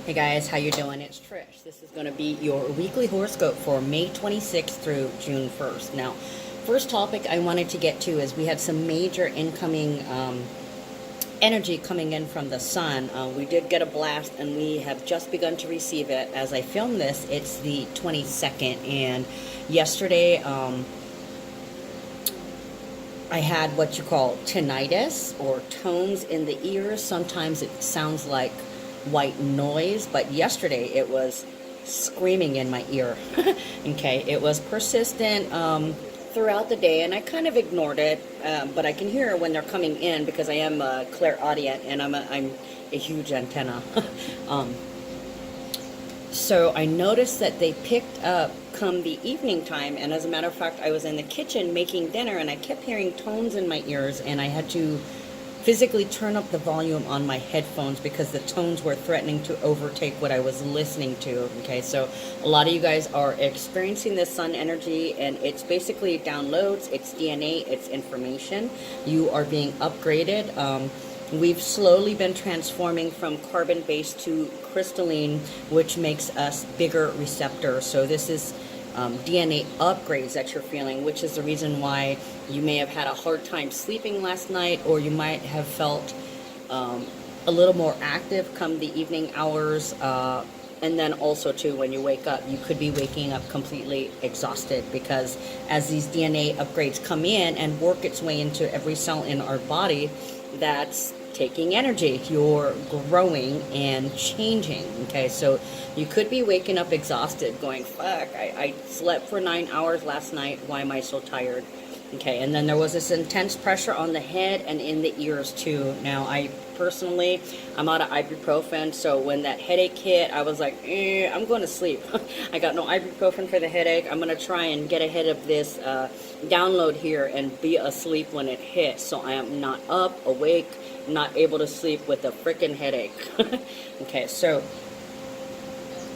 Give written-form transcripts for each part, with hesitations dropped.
Hey guys, how you doing? It's Trish. This is going to be your weekly horoscope for May 26th through June 1st. Now, first topic I wanted to get to is we had some major incoming energy coming in from the sun. We did get a blast and we have just begun to receive it. As I film this, it's the 22nd, and yesterday I had what you call tinnitus, or tones in the ears. Sometimes it sounds like white noise, but yesterday it was screaming in my ear. Okay, it was persistent throughout the day, and I kind of ignored it, but I can hear when they're coming in because I am clairaudient and I'm a huge antenna. So I noticed that they picked up come the evening time, and as a matter of fact, I was in the kitchen making dinner and I kept hearing tones in my ears, and I had to physically turn up the volume on my headphones because the tones were threatening to overtake what I was listening to. Okay, so a lot of you guys are experiencing this sun energy, and it's basically downloads, it's DNA, it's information. You are being upgraded. We've slowly been transforming from carbon-based to crystalline, which makes us bigger receptors. So this is DNA upgrades that you're feeling, which is the reason why you may have had a hard time sleeping last night, or you might have felt a little more active come the evening hours. And then also too, when you wake up, you could be waking up completely exhausted, because as these DNA upgrades come in and work its way into every cell in our body, that's taking energy. You're growing and changing. Okay, so you could be waking up exhausted going, fuck, I slept for 9 hours last night, why am I so tired? Okay, and then there was this intense pressure on the head and in the ears too. Now, I personally, I'm out of ibuprofen, so when that headache hit, I was like, I'm going to sleep. I got no ibuprofen for the headache. I'm going to try and get ahead of this download here and be asleep when it hits, so I am not up, awake, not able to sleep with a freaking headache. Okay, so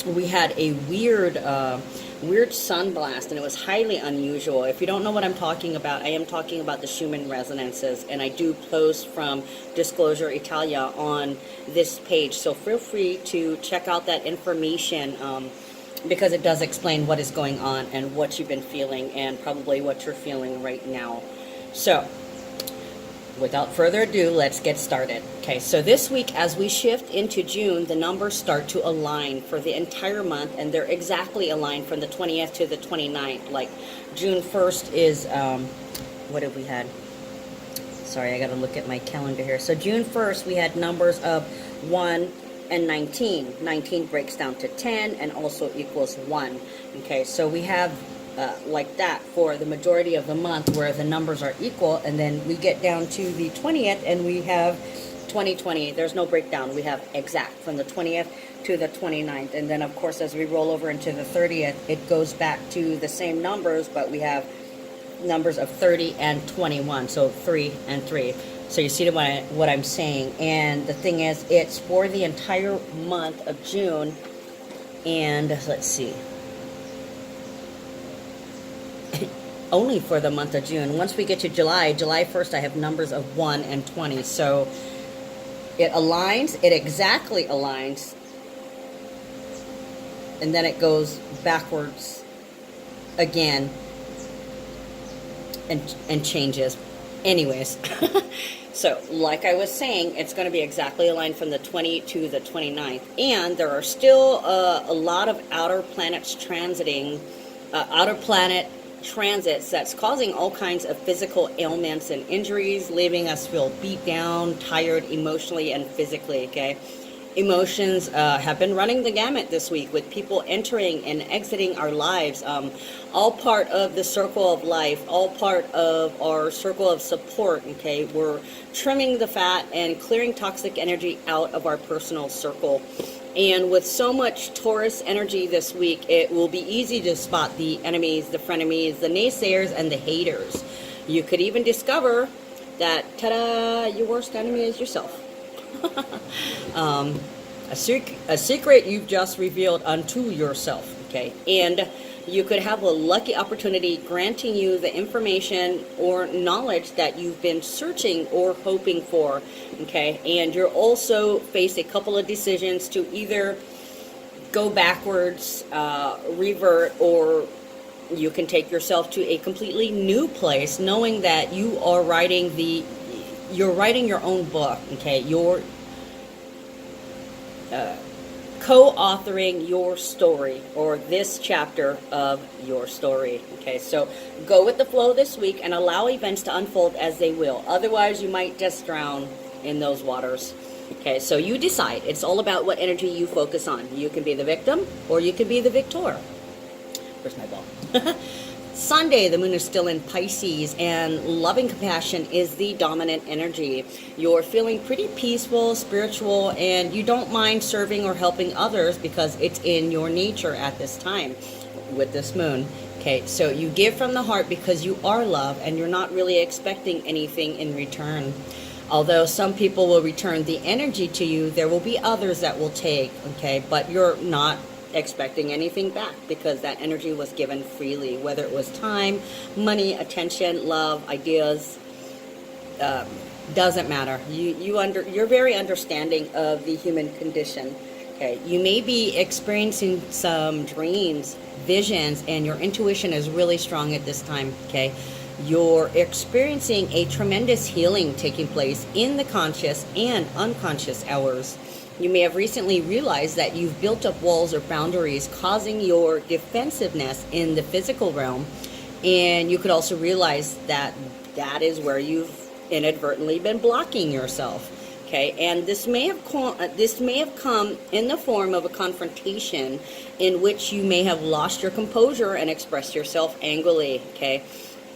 we had a weird sun blast, and it was highly unusual. If you don't know what I'm talking about, I am talking about the Schumann resonances, and I do post from Disclosure Italia on this page, so feel free to check out that information, because it does explain what is going on and what you've been feeling and probably what you're feeling right now. So without further ado, let's get started. Okay, so this week, as we shift into June, the numbers start to align for the entire month, and they're exactly aligned from the 20th to the 29th. Like June 1st is, what have we had? Sorry, I got to look at my calendar here. So June 1st, we had numbers of 1 and 19. 19 breaks down to 10 and also equals 1. Okay, so we have like that for the majority of the month, where the numbers are equal, and then we get down to the 20th and we have 2020. There's no breakdown. We have exact from the 20th to the 29th, and then of course as we roll over into the 30th, it goes back to the same numbers, but we have numbers of 30 and 21, so 3 and 3. So you see what I'm saying, and the thing is, it's for the entire month of June, and let's see, only for the month of June. Once we get to July 1st, I have numbers of 1 and 20. So it aligns, it exactly aligns, and then it goes backwards again and changes. Anyways, so like I was saying, it's going to be exactly aligned from the 20 to the 29th. And there are still a lot of outer planets transiting, outer planet transits that's causing all kinds of physical ailments and injuries, leaving us feel beat down, tired emotionally and physically. Okay, emotions have been running the gamut this week, with people entering and exiting our lives, all part of the circle of life, all part of our circle of support. Okay, we're trimming the fat and clearing toxic energy out of our personal circle. And with so much Taurus energy this week, it will be easy to spot the enemies, the frenemies, the naysayers, and the haters. You could even discover that, ta-da, your worst enemy is yourself. A secret you've just revealed unto yourself, okay? And you could have a lucky opportunity granting you the information or knowledge that you've been searching or hoping for, okay? And you'll also face a couple of decisions to either go backwards, revert, or you can take yourself to a completely new place, knowing that you're writing your own book. Okay, you're co-authoring your story, or this chapter of your story. Okay, so go with the flow this week and allow events to unfold as they will. Otherwise, you might just drown in those waters. Okay, so you decide. It's all about what energy you focus on. You can be the victim or you can be the victor. Where's my ball? Sunday, the moon is still in Pisces, and loving compassion is the dominant energy. You're feeling pretty peaceful, spiritual, and you don't mind serving or helping others because it's in your nature at this time with this moon. Okay, so you give from the heart because you are love and you're not really expecting anything in return. Although some people will return the energy to you, there will be others that will take, okay, but you're not expecting anything back because that energy was given freely, whether it was time, money, attention, love, ideas, doesn't matter. You're very understanding of the human condition. Okay, you may be experiencing some dreams, visions, and your intuition is really strong at this time. Okay, you're experiencing a tremendous healing taking place in the conscious and unconscious hours. You may have recently realized that you've built up walls or boundaries causing your defensiveness in the physical realm. And you could also realize that that is where you've inadvertently been blocking yourself. Okay, and this may have come in the form of a confrontation in which you may have lost your composure and expressed yourself angrily. Okay.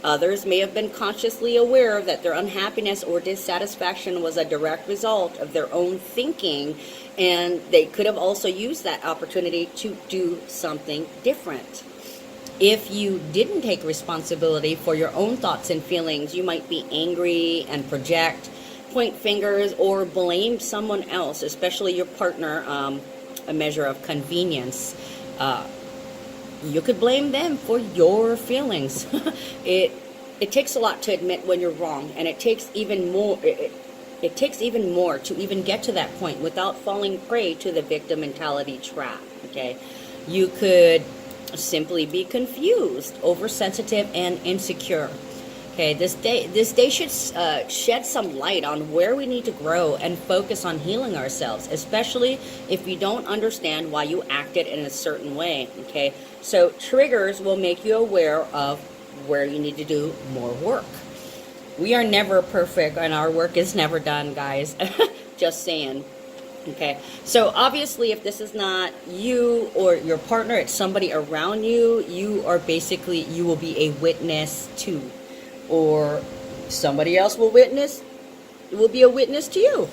Others may have been consciously aware that their unhappiness or dissatisfaction was a direct result of their own thinking, and they could have also used that opportunity to do something different. If you didn't take responsibility for your own thoughts and feelings, you might be angry and project, point fingers, or blame someone else, especially your partner, a measure of convenience. You could blame them for your feelings. It takes a lot to admit when you're wrong, and it takes even more. It takes even more to even get to that point without falling prey to the victim mentality trap. Okay, you could simply be confused, oversensitive, and insecure. Okay, this day should shed some light on where we need to grow and focus on healing ourselves, especially if you don't understand why you acted in a certain way. Okay, so triggers will make you aware of where you need to do more work. We are never perfect, and our work is never done, guys. Just saying. Okay, so obviously if this is not you or your partner, it's somebody around you, you will be a witness to, or somebody else will be a witness to you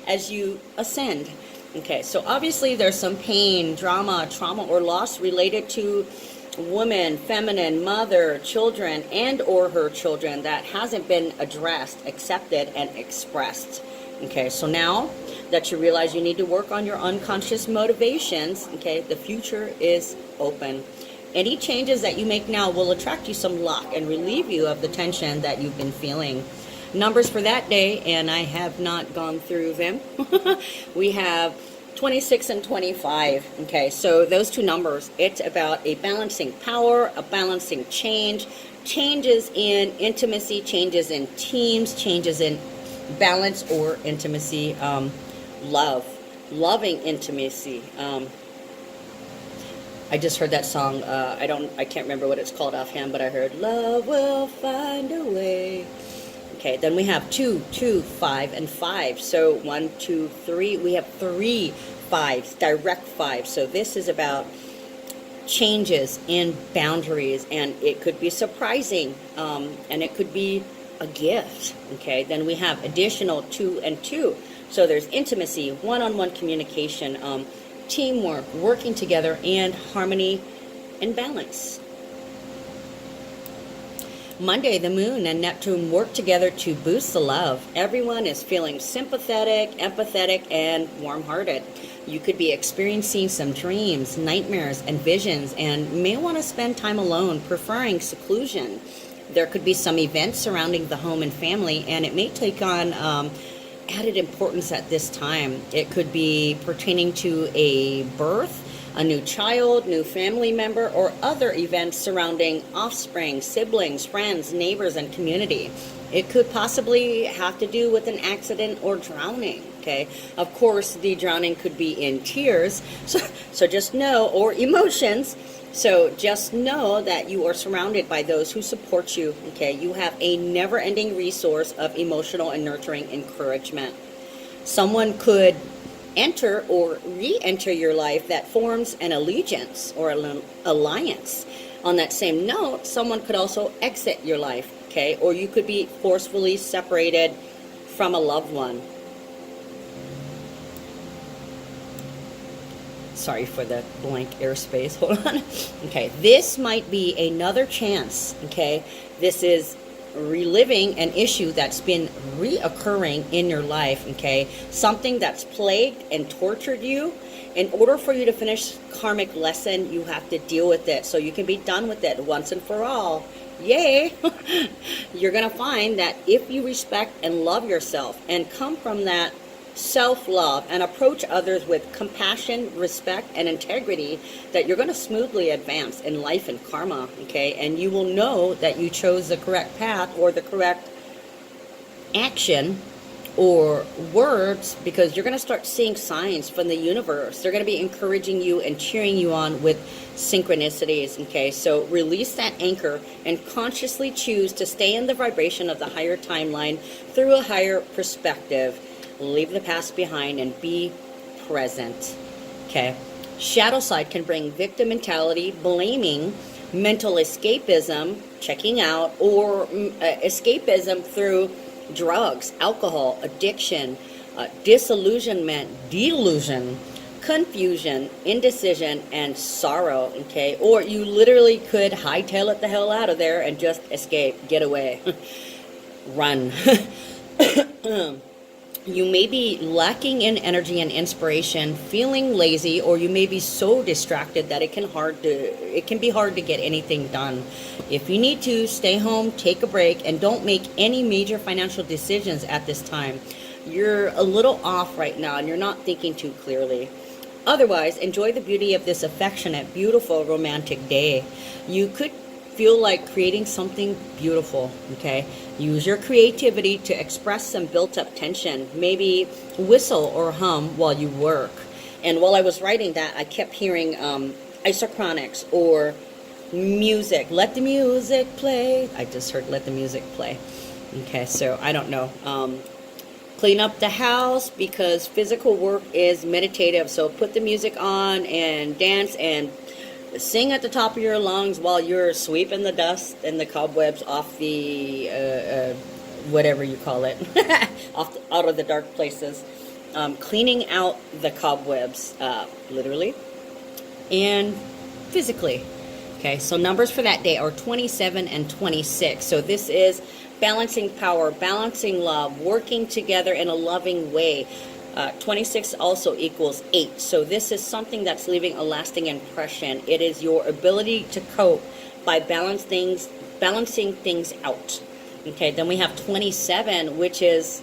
as you ascend. Okay, so obviously there's some pain, drama, trauma, or loss related to woman, feminine, mother, children, and or her children that hasn't been addressed, accepted, and expressed. Okay, so now that you realize you need to work on your unconscious motivations, okay, the future is open. Any changes that you make now will attract you some luck and relieve you of the tension that you've been feeling. Numbers for that day, and I have not gone through them. We have 26 and 25. Okay, so those two numbers, it's about a balancing power, a balancing change, changes in intimacy, changes in teams, changes in balance or intimacy, loving intimacy. I just heard that song. I can't remember what it's called offhand, but I heard "Love Will Find a Way." Okay, then we have 2, 2, 5, and 5. So 1, 2, 3. We have 3 fives, direct 5. So this is about changes in boundaries, and it could be surprising, and it could be a gift. Okay, then we have additional 2 and 2. So there's intimacy, one-on-one communication, teamwork, working together, and harmony and balance. Monday, the moon and Neptune work together to boost the love. Everyone is feeling sympathetic, empathetic, and warm-hearted. You could be experiencing some dreams, nightmares, and visions, and may want to spend time alone, preferring seclusion. There could be some events surrounding the home and family, and it may take on added importance at this time. It could be pertaining to a birth, a new child, new family member, or other events surrounding offspring, siblings, friends, neighbors, and community. It could possibly have to do with an accident or drowning, okay? Of course, the drowning could be in tears, so just know, or emotions. So just know that you are surrounded by those who support you, okay? You have a never-ending resource of emotional and nurturing encouragement. Someone could enter or re-enter your life that forms an allegiance or an alliance. On that same note, someone could also exit your life, okay? Or you could be forcefully separated from a loved one. Sorry for the blank airspace. Hold on. Okay, this might be another chance, okay? This is reliving an issue that's been reoccurring in your life, okay? Something that's plagued and tortured you. In order for you to finish karmic lesson, you have to deal with it so you can be done with it once and for all. Yay! You're going to find that if you respect and love yourself and come from that self-love and approach others with compassion, respect, and integrity, that you're going to smoothly advance in life and karma, okay? And you will know that you chose the correct path or the correct action or words, because you're going to start seeing signs from the universe. They're going to be encouraging you and cheering you on with synchronicities, okay? So release that anchor and consciously choose to stay in the vibration of the higher timeline through a higher perspective. Leave the past behind and be present, okay? Shadow side can bring victim mentality, blaming, mental escapism, checking out, or escapism through drugs, alcohol, addiction, disillusionment, delusion, confusion, indecision, and sorrow, okay? Or you literally could hightail it the hell out of there and just escape, get away, run. You may be lacking in energy and inspiration, feeling lazy, or you may be so distracted that it can be hard to get anything done. If you need to, stay home, take a break, and don't make any major financial decisions at this time. You're a little off right now and you're not thinking too clearly. Otherwise, enjoy the beauty of this affectionate, beautiful, romantic day. You could feel like creating something beautiful, okay? Use your creativity to express some built-up tension. Maybe whistle or hum while you work. And while I was writing that, I kept hearing isochronics or music. Let the music play. I just heard let the music play. Okay, so I don't know. Clean up the house, because physical work is meditative. So put the music on and dance and sing at the top of your lungs while you're sweeping the dust and the cobwebs off the whatever you call it, out of the dark places. Cleaning out the cobwebs, literally and physically. Okay, so numbers for that day are 27 and 26. So this is balancing power, balancing love, working together in a loving way. 26 also equals 8. So this is something that's leaving a lasting impression. It is your ability to cope by balancing things out. Okay, then we have 27, which is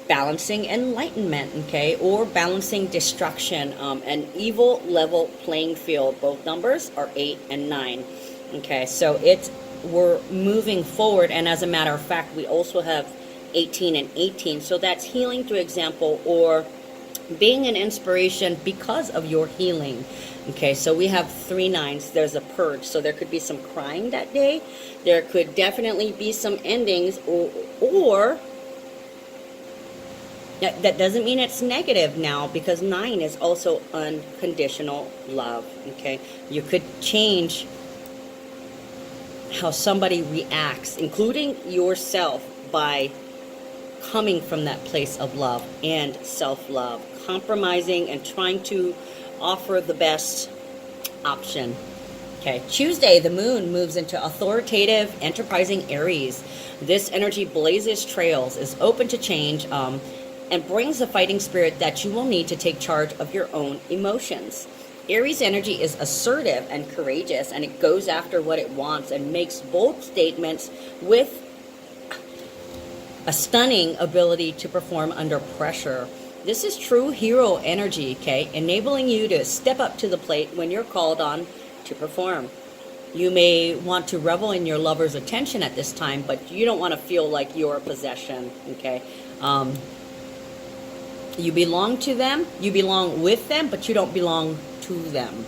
balancing enlightenment, okay, or balancing destruction, an evil level playing field. Both numbers are 8 and 9. Okay, so we're moving forward, and as a matter of fact, we also have 18 and 18. So that's healing through example, or being an inspiration because of your healing. Okay, so we have 3 9s. There's a purge, so there could be some crying that day. There could definitely be some endings, or that doesn't mean it's negative now, because 9 is also unconditional love. Okay, you could change how somebody reacts, including yourself, by coming from that place of love and self-love, compromising and trying to offer the best option. Okay, Tuesday, the moon moves into authoritative, enterprising Aries. This energy blazes trails, is open to change, and brings the fighting spirit that you will need to take charge of your own emotions. Aries energy is assertive and courageous, and it goes after what it wants and makes bold statements with a stunning ability to perform under pressure. This is true hero energy, okay, enabling you to step up to the plate when you're called on to perform. You may want to revel in your lover's attention at this time, but you don't want to feel like you're a possession, okay? You belong to them, you belong with them, but you don't belong to them,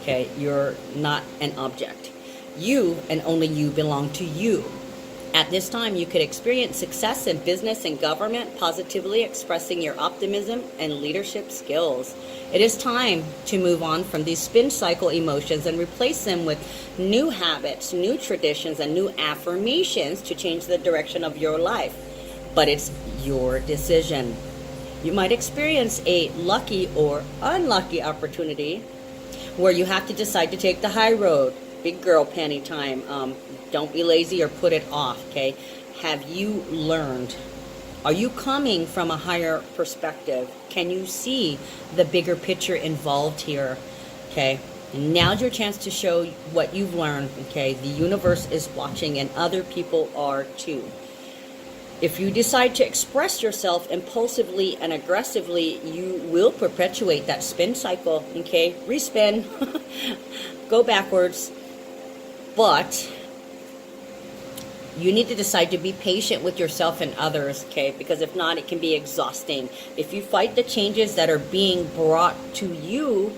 okay? You're not an object. You and only you belong to you. At this time, you could experience success in business and government, positively expressing your optimism and leadership skills. It is time to move on from these spin cycle emotions and replace them with new habits, new traditions, and new affirmations to change the direction of your life. But it's your decision. You might experience a lucky or unlucky opportunity where you have to decide to take the high road. Big girl panty time. Don't be lazy or put it off, okay? Have you learned? Are you coming from a higher perspective? Can you see the bigger picture involved here, okay? Now's your chance to show what you've learned, okay? The universe is watching and other people are too. If you decide to express yourself impulsively and aggressively, you will perpetuate that spin cycle, okay? Respin, go backwards. But you need to decide to be patient with yourself and others, okay? Because if not, it can be exhausting. If you fight the changes that are being brought to you,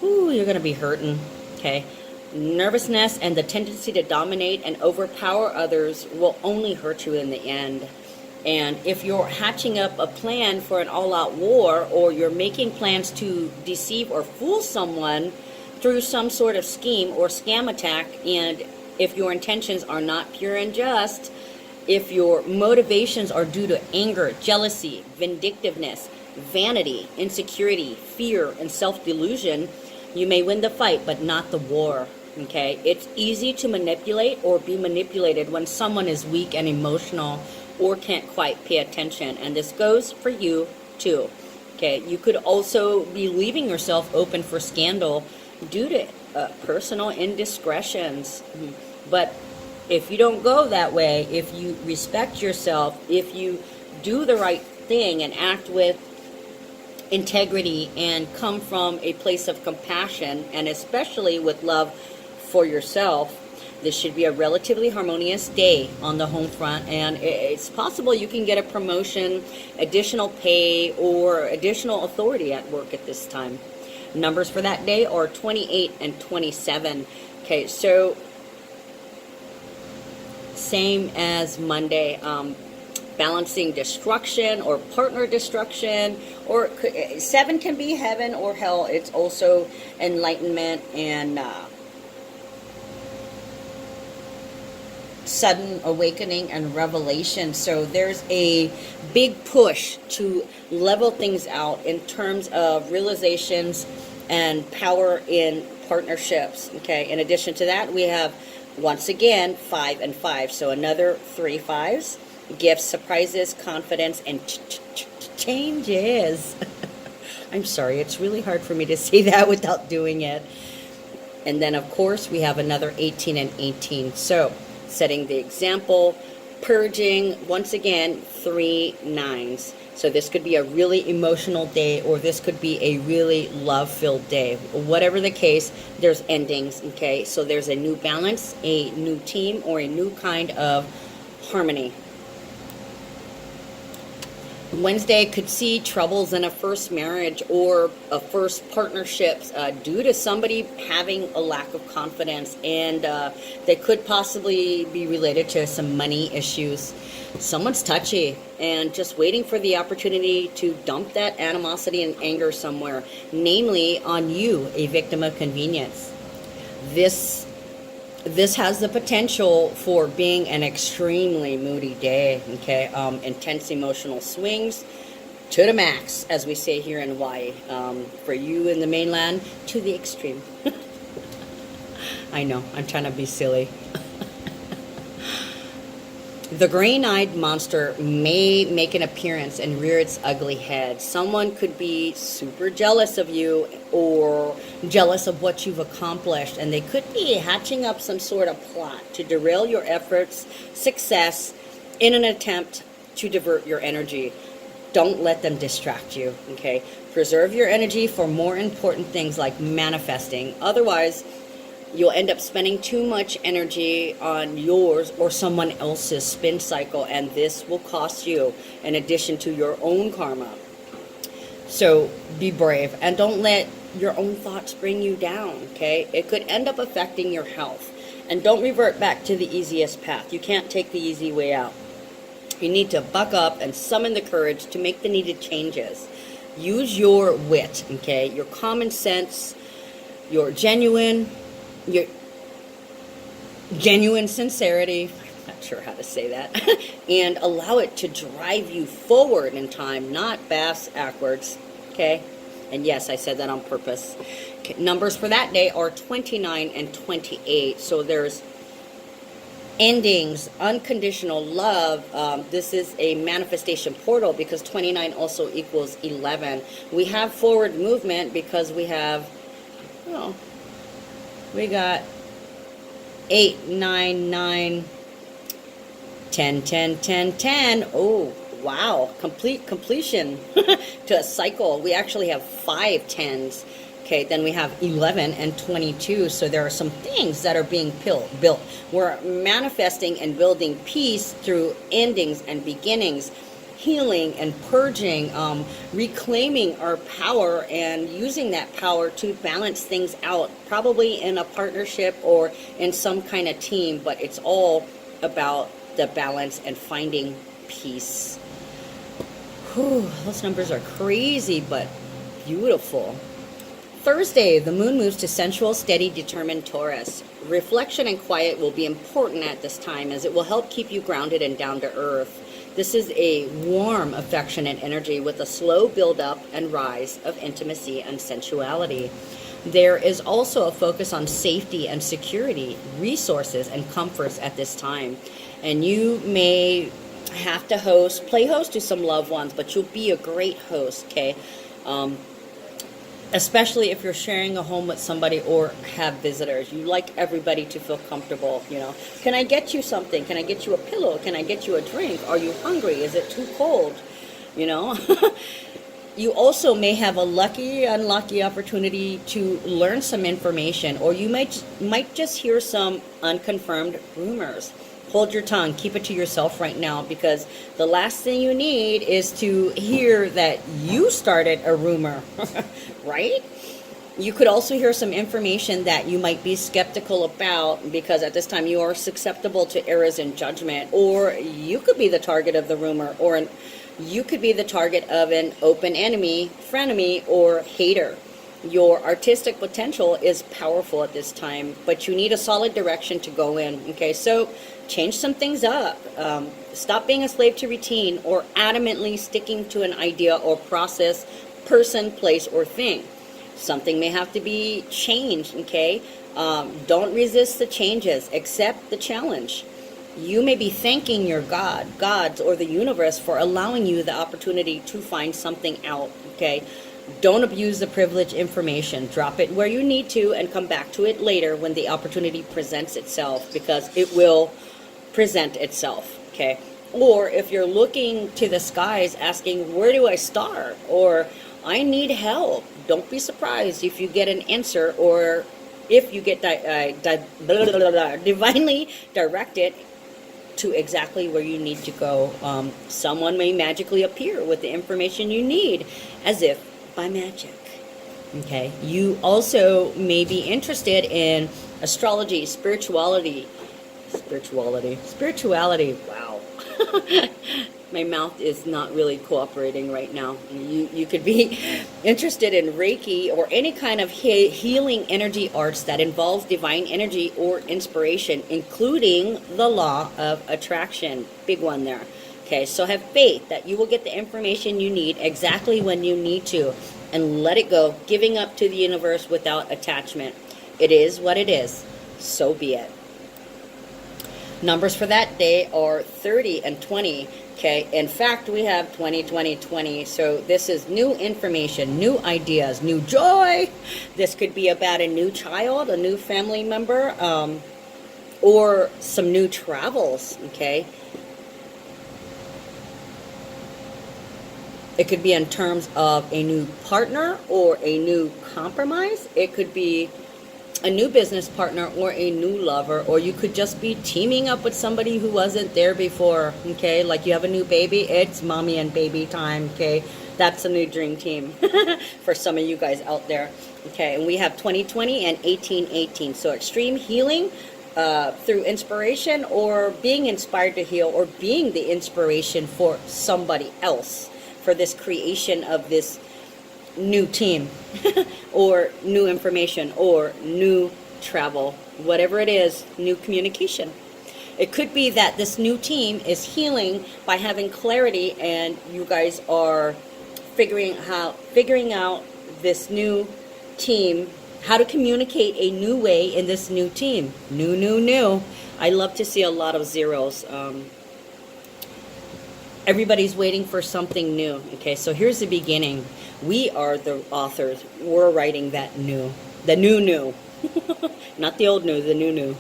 you're going to be hurting, okay? Nervousness and the tendency to dominate and overpower others will only hurt you in the end. And if you're hatching up a plan for an all-out war, or you're making plans to deceive or fool someone through some sort of scheme or scam attack, and if your intentions are not pure and just, if your motivations are due to anger, jealousy, vindictiveness, vanity, insecurity, fear, and self-delusion, you may win the fight, but not the war, okay? It's easy to manipulate or be manipulated when someone is weak and emotional or can't quite pay attention, and this goes for you too, okay? You could also be leaving yourself open for scandal due to personal indiscretions. But if you don't go that way, if you respect yourself, if you do the right thing and act with integrity and come from a place of compassion, and especially with love for yourself, this should be a relatively harmonious day on the home front, and it's possible you can get a promotion, additional pay, or additional authority at work at this time. Numbers for that day are 28 and 27. Okay, so same as Monday, balancing destruction or partner destruction, or 7 can be heaven or hell. It's also enlightenment and sudden awakening and revelation. So there's a big push to level things out in terms of realizations and power in partnerships, okay? In addition to that, we have, once again, 5 and 5. So another 3 5s, gifts, surprises, confidence, and changes. I'm sorry, it's really hard for me to say that without doing it. And then, of course, we have another 18 and 18. So setting the example, purging, once again, 3 9s. So this could be a really emotional day, or this could be a really love-filled day. Whatever the case, there's endings, okay? So there's a new balance, a new team, or a new kind of harmony. Wednesday could see troubles in a first marriage or a first partnerships due to somebody having a lack of confidence, and they could possibly be related to some money issues. Someone's touchy and just waiting for the opportunity to dump that animosity and anger somewhere, namely on you, a victim of convenience. This has the potential for being an extremely moody day, okay? Intense emotional swings to the max, as we say here in Hawaii. For you in the mainland, to the extreme. I know, I'm trying to be silly. The green-eyed monster may make an appearance and rear its ugly head. Someone could be super jealous of you or jealous of what you've accomplished, and they could be hatching up some sort of plot to derail your efforts, success, in an attempt to divert your energy. Don't let them distract you, okay? Preserve your energy for more important things like manifesting. Otherwise, you'll end up spending too much energy on yours or someone else's spin cycle, and this will cost you in addition to your own karma. So be brave and don't let your own thoughts bring you down, okay? It could end up affecting your health. And don't revert back to the easiest path. You can't take the easy way out. You need to buck up and summon the courage to make the needed changes. Use your wit, okay? Your common sense, your genuine sincerity, I'm not sure how to say that, and allow it to drive you forward in time, not backwards, okay? And yes, I said that on purpose. Okay, numbers for that day are 29 and 28. So there's endings, unconditional love. This is a manifestation portal because 29 also equals 11. We have forward movement because we have, well, we got 8, 9, 9, 10, 10, 10, 10. Oh, wow. Completion to a cycle. We actually have 5 10s. Okay, then we have 11 and 22. So there are some things that are being built. We're manifesting and building peace through endings and beginnings, healing and purging, reclaiming our power and using that power to balance things out, probably in a partnership or in some kind of team, but it's all about the balance and finding peace. Whew, those numbers are crazy, but beautiful. Thursday, the moon moves to sensual, steady, determined Taurus. Reflection and quiet will be important at this time as it will help keep you grounded and down to earth. This is a warm, affectionate energy with a slow build-up and rise of intimacy and sensuality. There is also a focus on safety and security, resources and comforts at this time. And you may have to play host to some loved ones, but you'll be a great host, okay? Especially if you're sharing a home with somebody or have visitors. You like everybody to feel comfortable, you know. Can I get you something? Can I get you a pillow? Can I get you a drink? Are you hungry? Is it too cold? You know. You also may have a lucky, unlucky opportunity to learn some information, or you might just hear some unconfirmed rumors. Hold your tongue. Keep it to yourself right now, because the last thing you need is to hear that you started a rumor, right? You could also hear some information that you might be skeptical about, because at this time you are susceptible to errors in judgment, or you could be the target of the rumor, or you could be the target of an open enemy, frenemy, or hater. Your artistic potential is powerful at this time, but you need a solid direction to go in, okay? So change some things up. Stop being a slave to routine or adamantly sticking to an idea or process, person, place, or thing. Something may have to be changed, okay? Don't resist the changes. Accept the challenge. You may be thanking your gods, or the universe for allowing you the opportunity to find something out, okay? Don't abuse the privileged information. Drop it where you need to and come back to it later when the opportunity presents itself, because it will present itself, okay? Or if you're looking to the skies asking, where do I start? Or I need help. Don't be surprised if you get an answer, or if you get divinely directed to exactly where you need to go. Someone may magically appear with the information you need, as if by magic. Okay. You also may be interested in astrology, spirituality. Wow. My mouth is not really cooperating right now. You could be interested in Reiki or any kind of healing energy arts that involves divine energy or inspiration, including the law of attraction. Big one there. Okay, so have faith that you will get the information you need exactly when you need to, and let it go, giving up to the universe without attachment. It is what it is. So be it. Numbers for that day are 30 and 20. Okay, in fact, we have 20, 20, 20. So this is new information, new ideas, new joy. This could be about a new child, a new family member, or some new travels, okay? It could be in terms of a new partner or a new compromise. It could be a new business partner or a new lover, or you could just be teaming up with somebody who wasn't there before. Okay, like you have a new baby, it's mommy and baby time. Okay, that's a new dream team for some of you guys out there. Okay, and we have 2020 and 1818. So extreme healing through inspiration, or being inspired to heal, or being the inspiration for somebody else for this creation of this new team or new information or new travel, whatever it is, new communication. It could be that this new team is healing by having clarity, and you guys are figuring out this new team, how to communicate a new way in this new team. New. I love to see a lot of zeros. Everybody's waiting for something new. Okay, so here's the beginning. We are the authors. We're writing that new. The new. Not the old new, the new.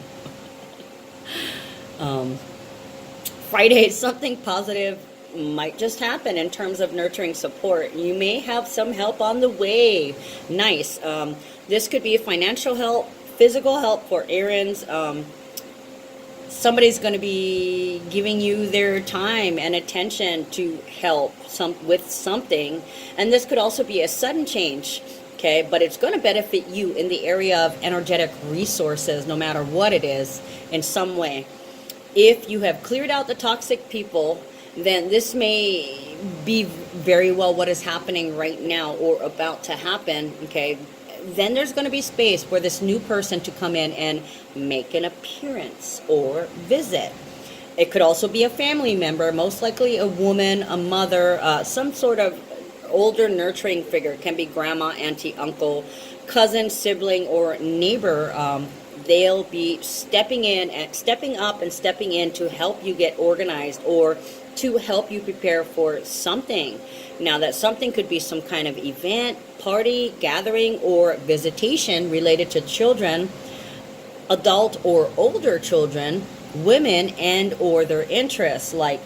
Friday, something positive might just happen in terms of nurturing support. You may have some help on the way. Nice. This could be financial help, physical help for errands. Somebody's going to be giving you their time and attention to help with something. And this could also be a sudden change, okay? But it's going to benefit you in the area of energetic resources, no matter what it is, in some way. If you have cleared out the toxic people, then this may be very well what is happening right now or about to happen, okay? Then there's going to be space for this new person to come in and make an appearance or visit. It could also be a family member, most likely a woman, a mother, some sort of older nurturing figure. It can be grandma, auntie, uncle, cousin, sibling, or neighbor. They'll be stepping up and stepping in to help you get organized or to help you prepare for something. Now, that something could be some kind of event, party, gathering, or visitation related to children, adult or older children, women, and or their interests, like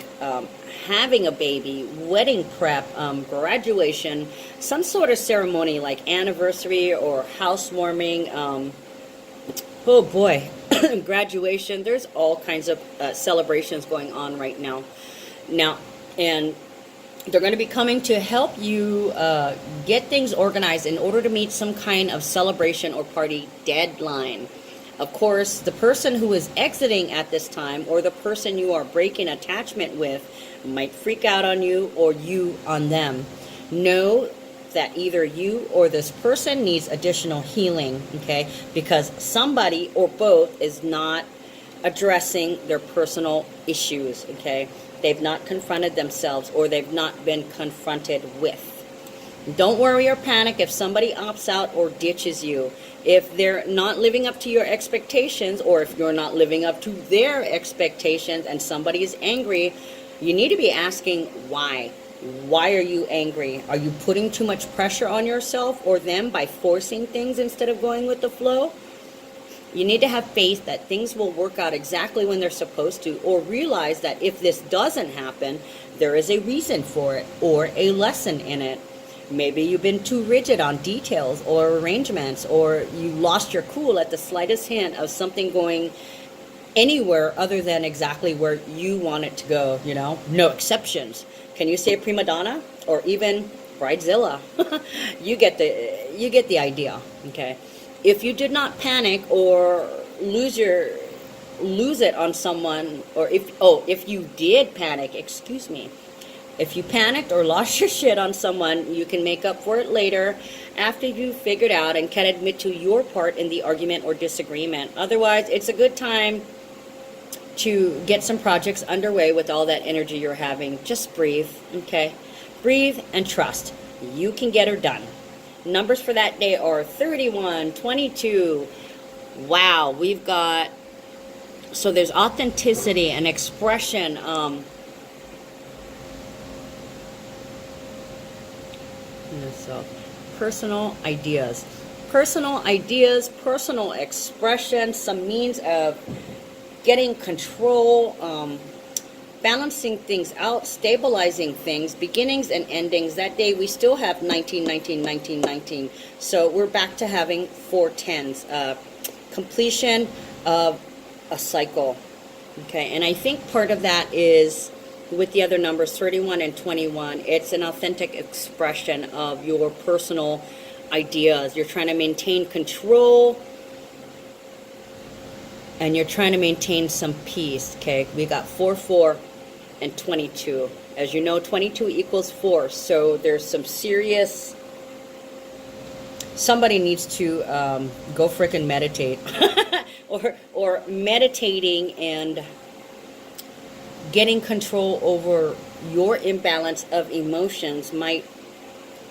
having a baby, wedding prep, graduation, some sort of ceremony like anniversary or housewarming. Oh boy, graduation. There's all kinds of celebrations going on right now. And they're going to be coming to help you get things organized in order to meet some kind of celebration or party deadline. Of course, the person who is exiting at this time, or the person you are breaking attachment with, might freak out on you or you on them. Know that either you or this person needs additional healing, okay? Because somebody or both is not addressing their personal issues, okay? They've not confronted themselves, or they've not been confronted with. Don't worry or panic if somebody opts out or ditches you. If they're not living up to your expectations, or if you're not living up to their expectations and somebody is angry, you need to be asking why. Why are you angry? Are you putting too much pressure on yourself or them by forcing things instead of going with the flow? You need to have faith that things will work out exactly when they're supposed to, or realize that if this doesn't happen, there is a reason for it or a lesson in it. Maybe you've been too rigid on details or arrangements, or you lost your cool at the slightest hint of something going anywhere other than exactly where you want it to go, you know? No exceptions. Can you say prima donna or even bridezilla? You get the idea, okay? If you did not panic or lose it on someone, or if you did panic, excuse me. If you panicked or lost your shit on someone, you can make up for it later after you've figured out and can admit to your part in the argument or disagreement. Otherwise, it's a good time to get some projects underway with all that energy you're having. Just breathe, okay? Breathe and trust. You can get her done. Numbers for that day are 31, 22. Wow, we've got, so there's authenticity and expression. So personal ideas, personal expression, some means of getting control, balancing things out, stabilizing things, beginnings and endings. That day we still have 19, 19, 19, 19. So we're back to having 4 10s, completion of a cycle. Okay, and I think part of that is with the other numbers, 31 and 21, it's an authentic expression of your personal ideas. You're trying to maintain control, and you're trying to maintain some peace. Okay, we got 4 4 and 22. As you know, 22 equals 4, so there's some serious, somebody needs to go frickin' meditate. or meditating and getting control over your imbalance of emotions might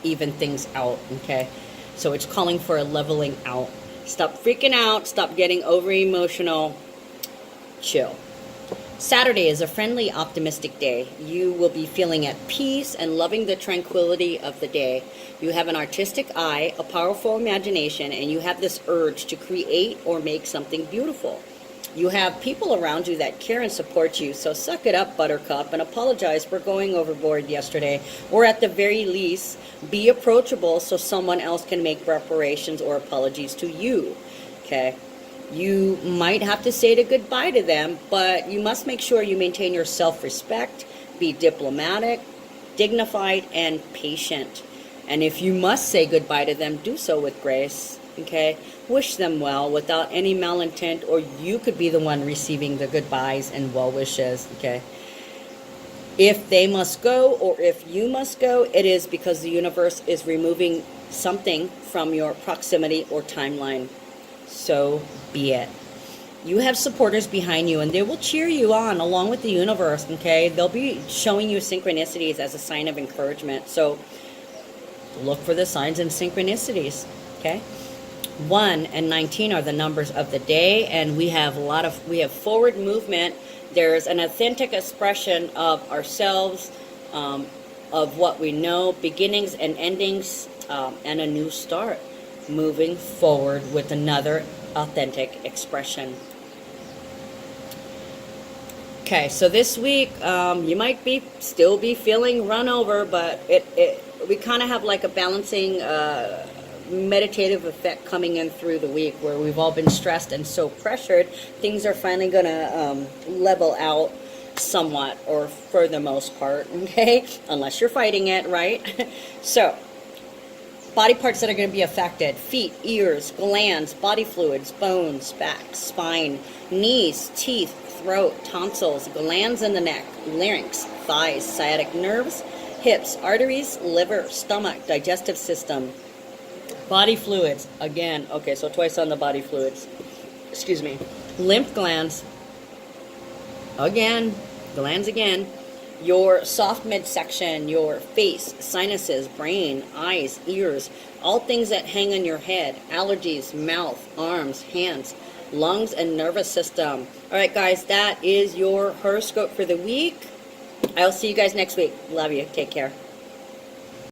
even things out. Okay, so it's calling for a leveling out. Stop freaking out. Stop getting over emotional. Chill. Saturday is a friendly, optimistic day. You will be feeling at peace and loving the tranquility of the day. You have an artistic eye, a powerful imagination, and you have this urge to create or make something beautiful. You have people around you that care and support you, so suck it up, Buttercup, and apologize for going overboard yesterday. Or at the very least, be approachable so someone else can make reparations or apologies to you. Okay? You might have to say goodbye to them, but you must make sure you maintain your self-respect, be diplomatic, dignified, and patient. And if you must say goodbye to them, do so with grace. Okay? Wish them well without any malintent, or you could be the one receiving the goodbyes and well wishes. Okay? If they must go, or if you must go, it is because the universe is removing something from your proximity or timeline. So be it. You have supporters behind you, and they will cheer you on along with the universe. Okay? They'll be showing you synchronicities as a sign of encouragement. So look for the signs and synchronicities. Okay? 1 and 19 are the numbers of the day, and we have forward movement. There's an authentic expression of ourselves, of what we know, beginnings and endings, and a new start. Moving forward with another authentic expression. Okay, so this week you might still be feeling run over, but we kind of have like a balancing meditative effect coming in through the week, where we've all been stressed and so pressured. Things are finally going to level out somewhat, or for the most part. Okay, unless you're fighting it, right? So body parts that are going to be affected: feet, ears, glands, body fluids, bones, back, spine, knees, teeth, throat, tonsils, glands in the neck, larynx, thighs, sciatic nerves, hips, arteries, liver, stomach, digestive system, body fluids. Again, okay, so twice on the body fluids. Excuse me. Lymph glands. Again, glands again. Your soft midsection, your face, sinuses, brain, eyes, ears, all things that hang on your head, allergies, mouth, arms, hands, lungs, and nervous system. All right, guys, that is your horoscope for the week. I'll see you guys next week. Love you. Take care.